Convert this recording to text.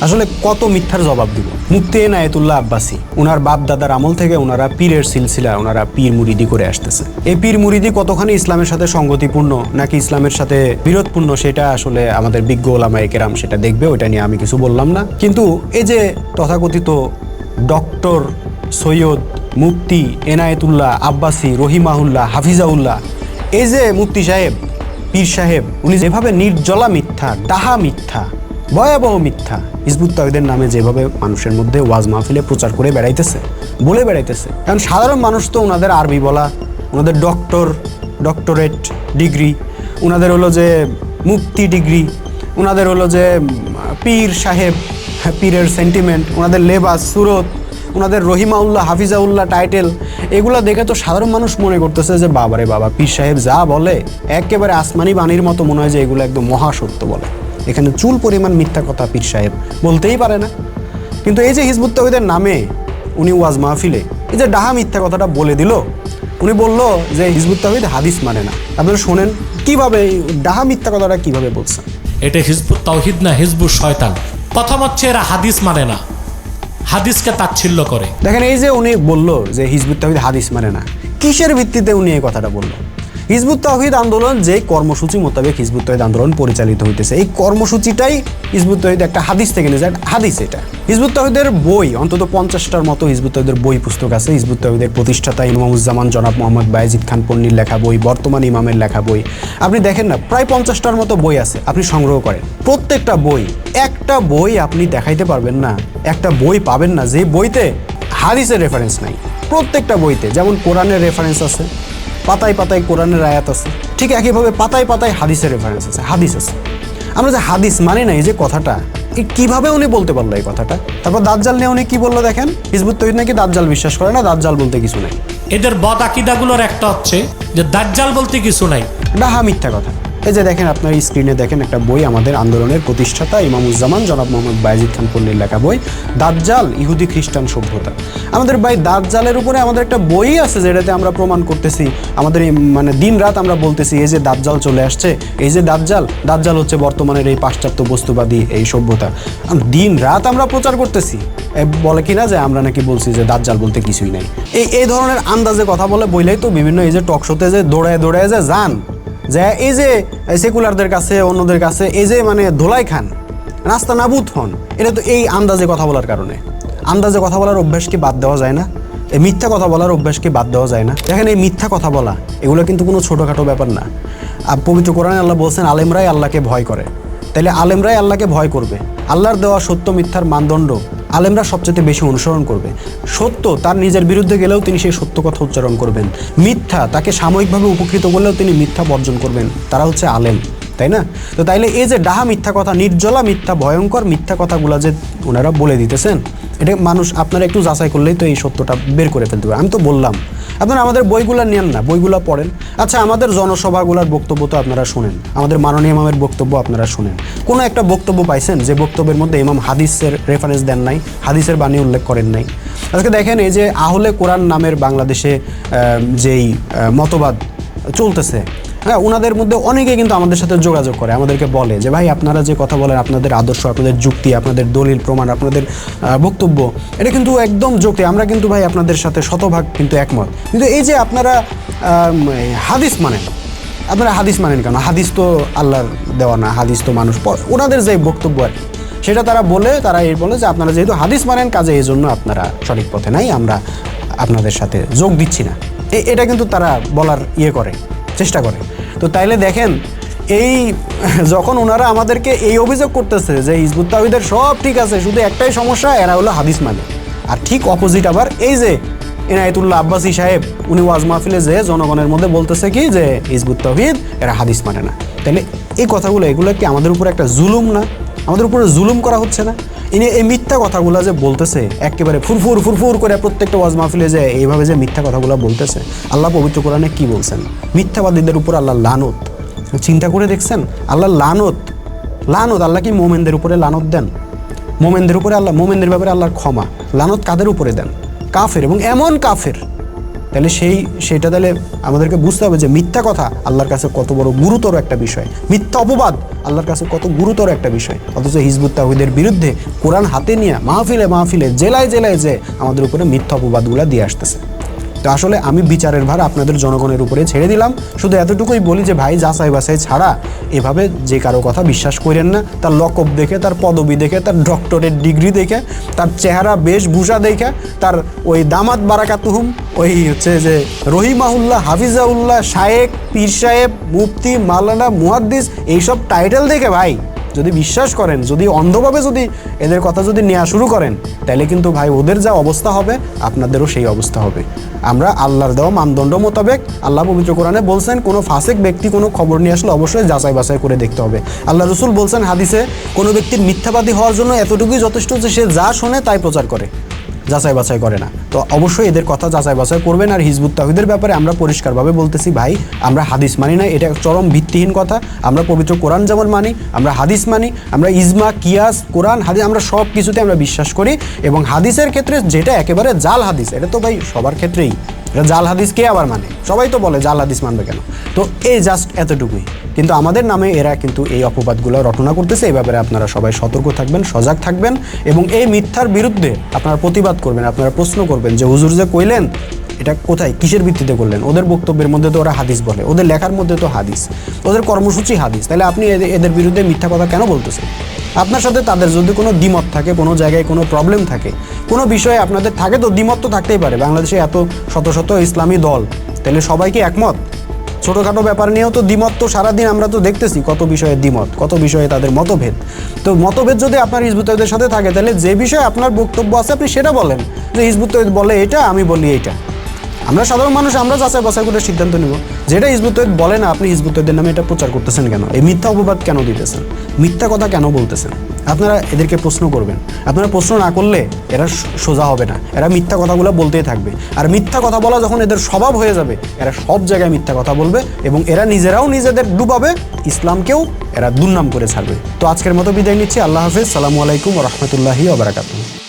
আসলে কত মিথ্যার জবাব দিব। মুফতি এনায়েতুল্লাহ আব্বাসী, ওনার বাপ দাদার আমল থেকে ওনারা পীরের সিলসিলা, ওনারা পীর মুরিদি করে আসতেছে। এই পীর মুরিদি কতখানি ইসলামের সাথে সঙ্গতিপূর্ণ নাকি ইসলামের সাথে বিরোধপূর্ণ সেটা আসলে আমাদের বিজ্ঞ ওলামায়ে কেরাম সেটা দেখবে, ওইটা নিয়ে আমি কিছু বললাম না। কিন্তু এই যে তথাকথিত ডক্টর সৈয়দ মুফতি এনায়েতুল্লাহ আব্বাসী রহিমাহুল্লাহ হাফিজাউল্লাহ, এই যে মুফতি সাহেব পীর সাহেব, উনি যেভাবে নির্জলা মিথ্যা, ডাহা মিথ্যা, ভয়াবহ মিথ্যা হিজবুত তাওহীদের নামে যেভাবে মানুষের মধ্যে ওয়াজ মাহফিলে প্রচার করে বেড়াইতেছে, বলে বেড়াইতেছে। কারণ সাধারণ মানুষ তো ওনাদের আরবি বলা, ওনাদের ডক্টরেট ডিগ্রি, ওনাদের হলো যে মুফতি ডিগ্রি, ওনাদের হলো যে পীর সাহেব, পীরের সেন্টিমেন্ট, ওনাদের লেবাস সুরত, ওনাদের রহিমাউল্লাহ হাফিজাউল্লাহ টাইটেল, এগুলো দেখে তো সাধারণ মানুষ মনে করতেছে যে বাবারে বাবা, পীর সাহেব যা বলে একেবারে আসমানি বাণীর মতো মনে হয় যে এগুলো একদম মহাসত্য বলে। এখানে চুল পরিমাণ মিথ্যা কথা পীর সাহেব বলতেই পারে না। কিন্তু এই যে হিজবুত তাওহীদের নামে উনি ওয়াজ মাহফিলে এই যে ডাহা মিথ্যা কথাটা বলে দিল, উনি বলল যে হিজবুত তাওহীদ হাদিস মানে না। আপনারা শোনেন কিভাবে ডাহা মিথ্যা কথাটা কিভাবে বলছেন। এটা হিজবুত তাওহীদ না হিজবুত শয়তান। প্রথম হচ্ছে এরা হাদিস মানে না, হাদিসকে তাচ্ছিল্য করে। দেখেন এই যে উনি বলল যে হিজবুত তাওহীদ হাদিস মানে না, কিসের ভিত্তিতে উনি এই কথাটা বলল? হিজবুত তাওহীদ আন্দোলন যে কর্মসূচি মোতাবেক হিজবুত তাওহীদ আন্দোলন পরিচালিত হইতেছে, এই কর্মসূচিটাই হিজবুত তাওহীদ একটা হাদিস থেকে নিয়ে যায়। হাদিস এটা হিজবুত তাওহীদের বই অন্তত 50টার মতো হিজবুত তাওহীদের বই পুস্তক আছে। হিজবুত তাওহীদের প্রতিষ্ঠাতা ইমামুজ্জামান জনাব মোহাম্মদ বায়েজিদ খান পন্নীর লেখা বই, বর্তমান ইমামের লেখা বই, আপনি দেখেন না প্রায় 50টার মতো বই আছে, আপনি সংগ্রহ করেন। প্রত্যেকটা বই, একটা বই আপনি দেখাইতে পারবেন না, একটা বই পাবেন না যে বইতে হাদিসের রেফারেন্স নাই। প্রত্যেকটা বইতে যেমন কোরআনের রেফারেন্স আছে, পাতায় পাতায় কোরআনের আয়াত আছে, ঠিক একইভাবে পাতায় পাতায় হাদিসের রেফারেন্স আছে, হাদিস আছে। আমরা যে হাদিস মানে না, এই যে কথাটা, এই কীভাবে উনি বলতে পারলো এই কথাটা? তারপর দাজ্জাল নিয়ে উনি কি বললো দেখেন, হিজবুত তাওহীদ নাকি দাজ্জাল বিশ্বাস করে না, দাজ্জাল বলতে কিছু নাই। এদের বদ আকীদাগুলোর একটা হচ্ছে যে দাজ্জাল বলতে কিছু নাই, ডাহা মিথ্যা কথা। এই যে দেখেন আপনার স্ক্রিনে দেখেন একটা বই, আমাদের আন্দোলনের প্রতিষ্ঠাতা ইমামুজ্জামান জনাব মোহাম্মদ বায়েজিদ খান পন্নীর লেখা বই, দাজ্জাল ইহুদি খ্রিস্টান সভ্যতা। আমাদের ভাই দাজ্জালের উপরে আমাদের একটা বই আছে যেটাতে আমরা প্রমাণ করতেছি, আমাদের মানে দিন রাত আমরা বলতেছি এই যে দাজ্জাল চলে আসছে, এই যে দাজ্জাল হচ্ছে বর্তমানের এই পাশ্চাত্য বস্তুবাদী এই সভ্যতা। দিন রাত আমরা প্রচার করতেছি, বলে কিনা যে আমরা নাকি বলছি যে দাজ্জাল বলতে কিছুই নাই। এই ধরনের আন্দাজে কথা বলে বইলেই তো বিভিন্ন এই যে টক শোতে যে দৌড়ায় যে যান, যে এই যে সেকুলারদের কাছে অন্যদের কাছে এই যে মানে ধোলাই খান, রাস্তা নাবুদ হন, এটা তো এই আন্দাজে কথা বলার কারণে। আন্দাজে কথা বলার অভ্যাস কি বাদ দেওয়া যায় না? এই মিথ্যা কথা বলার অভ্যাস কি বাদ দেওয়া যায় না? দেখেন এই মিথ্যা কথা বলা এগুলো কিন্তু কোনো ছোটোখাটো ব্যাপার না। আর পবিত্র কোরআনে আল্লাহ বলছেন আলেমরাই আল্লাহকে ভয় করে। তাইলে আলেমরাই আল্লাহকে ভয় করবে, আল্লাহর দেওয়া সত্য মিথ্যার মানদণ্ড আলেমরা সবচেয়ে বেশি অনুসরণ করবে। সত্য তার নিজের বিরুদ্ধে গেলেও তিনি সেই সত্য কথা উচ্চারণ করবেন, মিথ্যা তাকে সাময়িকভাবে উপকৃত করলেও তিনি মিথ্যা বর্জন করবেন। তারা হচ্ছে আলেম, তাই না? তো তাইলে এই যে ডাহা মিথ্যা কথা, নির্জলা মিথ্যা, ভয়ঙ্কর মিথ্যা কথাগুলো যে ওনারা বলে দিতেছেন, এটা মানুষ আপনারা একটু যাচাই করলেই তো এই সত্যটা বের করে ফেলতে পারে। আমি তো বললাম আপনারা আমাদের বইগুলো নেন না, বইগুলো পড়েন। আচ্ছা আমাদের জনসভাগুলোর বক্তব্য তো আপনারা শোনেন, আমাদের মাননীয় ইমামের বক্তব্য আপনারা শোনেন। কোনো একটা বক্তব্য পাইছেন যে বক্তব্যের মধ্যে ইমাম হাদিসের রেফারেন্স দেন নাই, হাদিসের বাণী উল্লেখ করেন নাই? আজকে দেখেন এই যে আহলে কোরআন নামের বাংলাদেশে যেই মতবাদ চলতেছে, হ্যাঁ, ওনাদের মধ্যে অনেকে কিন্তু আমাদের সাথে যোগাযোগ করে, আমাদেরকে বলে যে ভাই আপনারা যে কথা বলেন, আপনাদের আদর্শ, আপনাদের যুক্তি, আপনাদের দলিল প্রমাণ, আপনাদের বক্তব্য, এটা কিন্তু একদম যুক্তি, আমরা কিন্তু ভাই আপনাদের সাথে শতভাগ কিন্তু একমত। কিন্তু এই যে আপনারা হাদিস মানেন, আপনারা হাদিস মানেন কেন? হাদিস তো আল্লাহর দেওয়া না, হাদিস তো মানুষ, ওনাদের যে বক্তব্য আর কি সেটা তারা বলে যে আপনারা যেহেতু হাদিস মানেন কাজে এই জন্য আপনারা সঠিক পথে নাই, আমরা আপনাদের সাথে যোগ দিচ্ছি না। এটা কিন্তু তারা বলার চেষ্টা করে। তো তাইলে দেখেন এই যখন ওনারা আমাদেরকে এই অভিযোগ করতেছে যে হিজবুত তাওহীদের সব ঠিক আছে, শুধু একটাই সমস্যা, এরা হলো হাদিস মানে। আর ঠিক অপোজিট আবার এই যে এনায়েতুল্লাহ আব্বাসী সাহেব, উনি ওয়াজ মাহফিলে যে জনগণের মধ্যে বলতেছে কি যে হিজবুত তাওহীদ এরা হাদিস মানে না। তাহলে এই কথাগুলো এগুলো কি আমাদের উপরে একটা জুলুম না? আমাদের উপরে জুলুম করা হচ্ছে না? ইনি এই মিথ্যা কথাগুলো যে বলতেছে একেবারে ফুরফুর করে প্রত্যেকটা ওয়াজ মাহফিলে যে এইভাবে যে মিথ্যা কথাগুলো বলতেছে, আল্লাহ পবিত্র কোরআনে কি বলছেন? মিথ্যাবাদীদের উপর আল্লাহ লানত। চিন্তা করে দেখছেন? আল্লাহ লানত, আল্লাহ কি মোমেনদের উপরে লানত দেন? মোমেনদের উপরে আল্লাহ, মোমেনদের ব্যাপারে আল্লাহর ক্ষমা, লানত কাদের উপরে দেন? কাফের, এবং এমন কাফের তাহলে সেটা তাহলে আমাদেরকে বুঝতে হবে যে মিথ্যা কথা আল্লাহর কাছে কত বড় গুরুতর একটা বিষয়, মিথ্যা অপবাদ আল্লাহর কাছে কত গুরুতর একটা বিষয়। অথচ হিজবুত তাওহীদের বিরুদ্ধে কোরআন হাতে নিয়ে মাহফিলে জেলায় যে আমাদের উপরে মিথ্যা অপবাদগুলো দিয়ে আসতেছে। তো আসলে আমি বিচারের ভার আপনাদের জনগণের উপরে ছেড়ে দিলাম। শুধু এতটুকুই বলি যে ভাই, যাচাই বাছাই ছাড়া এভাবে যে কারো কথা বিশ্বাস করেন না। তার লকব দেখে, তার পদবি দেখে, তার ডক্টরেট ডিগ্রি দেখে, তার চেহারা বেশভূষা দেখে, তার ওই দামাত বারাকাতুহুম, ওই হচ্ছে যে রহিমাহুল্লাহ, হাফিজাউল্লাহ, শায়েক, পীর সাহেব, মুফতি, মাওলানা, মুহাদ্দিস, এইসব টাইটেল দেখে ভাই যদি বিশ্বাস করেন, যদি অন্ধভাবে যদি এদের কথা যদি নেওয়া শুরু করেন, তাহলে কিন্তু ভাই ওদের যা অবস্থা হবে আপনাদেরও সেই অবস্থা হবে। আমরা আল্লাহর দেওয়া মানদণ্ড মোতাবেক, আল্লাহ পবিত্র কোরআনে বলছেন কোনো ফাসিক ব্যক্তি কোনো খবর নিয়ে আসলে অবশ্যই যাচাই বাছাই করে দেখতে হবে। আল্লাহ রসুল বলছেন হাদিসে, কোনো ব্যক্তির মিথ্যাবাদী হওয়ার জন্য এতটুকুই যথেষ্ট যে সে যা শোনে তাই প্রচার করে, যাচাই বাছাই করে না। তো অবশ্যই এদের কথা যাচাই বাছাই করবেন। আর হিজবুত তাওহীদের ব্যাপারে আমরা পরিষ্কারভাবে বলতেছি ভাই, আমরা হাদিস মানি না, এটা চরম ভিত্তিহীন কথা। আমরা পবিত্র কোরআন যেমন মানি, আমরা হাদিস মানি, আমরা ইজমা, কিয়াস, কোরআন, হাদিস, আমরা সব কিছুতে আমরা বিশ্বাস করি। এবং হাদিসের ক্ষেত্রে যেটা একেবারে জাল হাদিস, এটা তো ভাই সবার ক্ষেত্রেই, এটা জাল হাদিস কে আবার মানে? সবাই তো বলে জাল হাদিস মানবে কেন? তো এই জাস্ট এতটুকুই। কিন্তু আমাদের নামে এরা কিন্তু এই অপবাদগুলো রটনা করতেছে। এই ব্যাপারে আপনারা সবাই সতর্ক থাকবেন, সজাগ থাকবেন এবং এই মিথ্যার বিরুদ্ধে আপনারা প্রতিবাদ করবেন। আপনারা প্রশ্ন করবেন যে হুজুর যে কইলেন এটা কোথায়, কিসের ভিত্তিতে করলেন? ওদের বক্তব্যের মধ্যে তো ওরা হাদিস বলে, ওদের লেখার মধ্যে তো হাদিস, ওদের কর্মসূচি হাদিস, তাহলে আপনি এদের বিরুদ্ধে মিথ্যা কথা কেন বলতেছেন? আপনার সাথে তাদের যদি কোনো দ্বিমত থাকে, কোনো জায়গায় কোনো প্রবলেম থাকে, কোনো বিষয়ে আপনাদের থাকে, তো দ্বিমত তো থাকতেই পারে। বাংলাদেশে এত শত শত ইসলামী দল, তাহলে সবাই কি একমত? ছোটোখাটো ব্যাপার নিয়েও তো দ্বিমত, তো সারাদিন আমরা তো দেখতেছি কত বিষয়ে দ্বিমত, কত বিষয়ে তাদের মতভেদ। তো মতভেদ যদি আপনার হিজবুত তাওহীদের সাথে থাকে, তাহলে যে বিষয়ে আপনার বক্তব্য আছে আপনি সেটা বলেন, যে হিজবুত তাওহীদ বলে এটা, আমি বলি এইটা। আমরা সাধারণ মানুষ, আমরা যাচাই বাছাই করে সিদ্ধান্ত নিব। যেটা হিজবুত তাওহীদ বলে না, আপনি হিজবুত তাওহীদের নামে এটা প্রচার করতেছেন কেন? এই মিথ্যা অপবাদ কেন দিতেছেন? মিথ্যা কথা কেন বলতেছেন? আপনারা এদেরকে প্রশ্ন করবেন। আপনারা প্রশ্ন না করলে এরা সোজা হবে না, এরা মিথ্যা কথাগুলো বলতেই থাকবে। আর মিথ্যা কথা বলা যখন এদের স্বভাব হয়ে যাবে, এরা সব জায়গায় মিথ্যা কথা বলবে এবং এরা নিজেরাও নিজেদের ডুবাবে, ইসলামকেও এরা দুর্নাম করে ছাড়বে। তো আজকের মতো বিদায় নিচ্ছি। আল্লাহ হাফেজ। সালামু আলাইকুম ওয়া রাহমাতুল্লাহি ওয়া বারাকাতুহু।